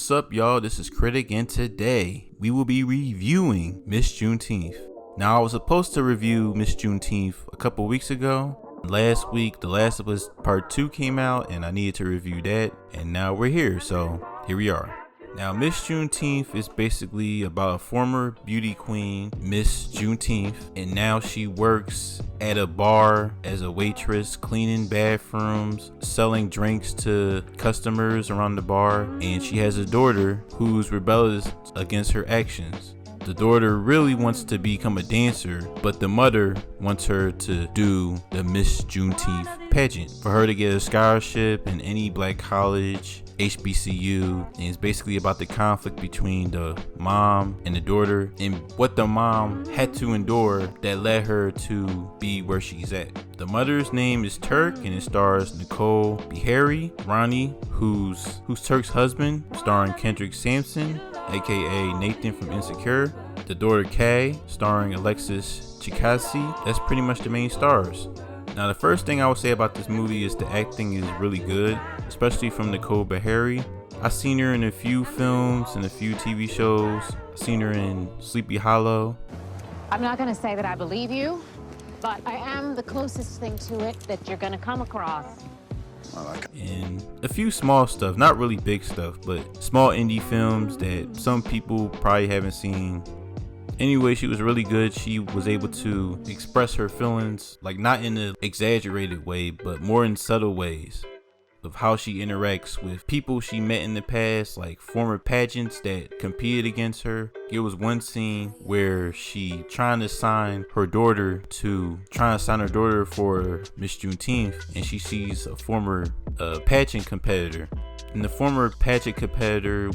What's up, y'all? This is Critic, and today we will be reviewing Miss Juneteeth. Now, I was supposed to review Miss Juneteeth a couple weeks ago. Last week, The Last of Us Part 2 came out, and I needed to review that, and now we're here, so here we are. Now, Miss Juneteeth is basically about a former beauty queen, Miss Juneteeth, and now she works at a bar as a waitress, cleaning bathrooms, selling drinks to customers around the bar, and she has a daughter who's rebellious against her actions. The daughter really wants to become a dancer, but the mother wants her to do the Miss Juneteeth pageant for her to get a scholarship in any black college, HBCU, and it's basically about the conflict between the mom and the daughter and what the mom had to endure that led her to be where she's at. The mother's name is Turk, and it stars Nicole, Beharie, Ronnie, who's Turk's husband, starring Kendrick Sampson, aka Nathan from Insecure. The daughter Kay, starring Alexis Chikasi. That's pretty much the main stars. Now, the first thing I would say about this movie is the acting is really good, especially from Nicole Beharie. I've seen her in a few films and a few TV shows. I've seen her in Sleepy Hollow. I'm not going to say that I believe you, but I am the closest thing to it that you're going to come across. And a few small stuff, not really big stuff, but small indie films that some people probably haven't seen. Anyway, she was really good. She was able to express her feelings, like not in an exaggerated way, but more in subtle ways of how she interacts with people she met in the past, like former pageants that competed against her. There was one scene where she trying to sign her daughter for Miss Juneteeth, and she sees a former pageant competitor. And the former pageant competitor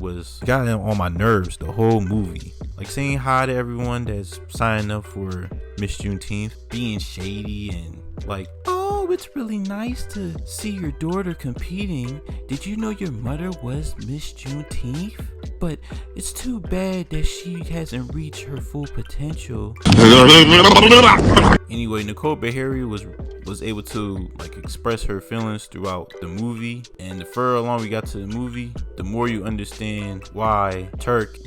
got on my nerves the whole movie. Like saying hi to everyone that's signing up for Miss Juneteeth, being shady and like, oh, it's really nice to see your daughter competing. Did you know your mother was Miss Juneteeth? But it's too bad that she hasn't reached her full potential. Anyway, Nicole Beharie was able to like express her feelings throughout the movie, and the further along we got to the movie, the more you understand why Turk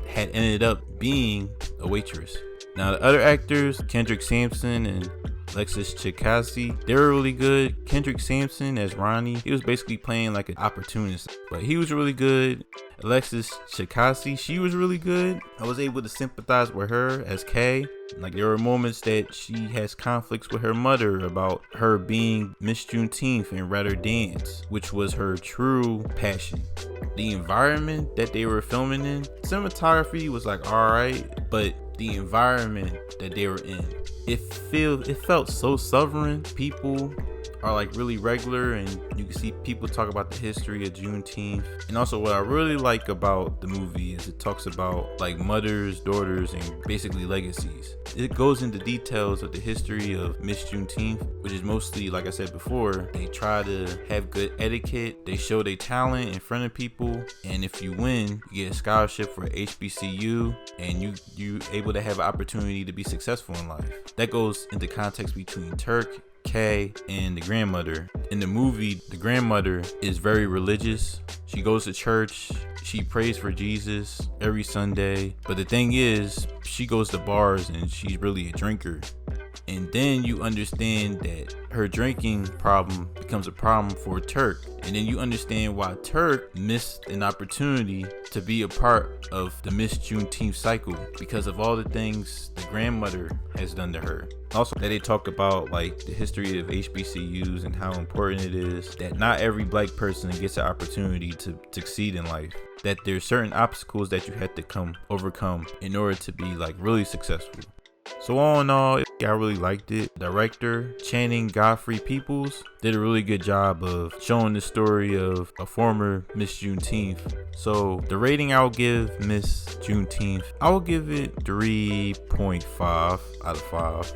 had ended up being a waitress. Now, the other actors, Kendrick Sampson and Alexis Chikasi, they were really good. Kendrick Sampson as Ronnie, he was basically playing like an opportunist, but he was really good. Alexis Chikasi, she was really good. I was able to sympathize with her as Kay. Like, there were moments that she has conflicts with her mother about her being Miss Juneteeth and rather dance, which was her true passion. The environment that they were filming in, cinematography was like alright, but the environment that they were in, it felt so sovereign. People are like really regular, and you can see people talk about the history of Juneteeth. And also, what I really like about the movie is it talks about like mothers, daughters, and basically legacies. It goes into details of the history of Miss Juneteeth, which is mostly, like I said before, they try to have good etiquette, they show their talent in front of people, and if you win, you get a scholarship for HBCU, and you able to have an opportunity to be successful in life. That goes into context between Turk, Kay, and the grandmother. In the movie, the grandmother is very religious. She goes to church, she prays for Jesus every Sunday, but the thing is, she goes to bars and she's really a drinker. And then you understand that her drinking problem becomes a problem for Turk. And then you understand why Turk missed an opportunity to be a part of the Miss Juneteeth cycle because of all the things the grandmother has done to her. Also, that they talk about like the history of HBCUs and how important it is that not every black person gets an opportunity to succeed in life. That there's certain obstacles that you have to overcome in order to be like really successful. So all in all, I really liked it. Director Channing Godfrey Peoples did a really good job of showing the story of a former Miss Juneteeth. So the rating I'll give Miss Juneteeth, I will give it 3.5 out of 5.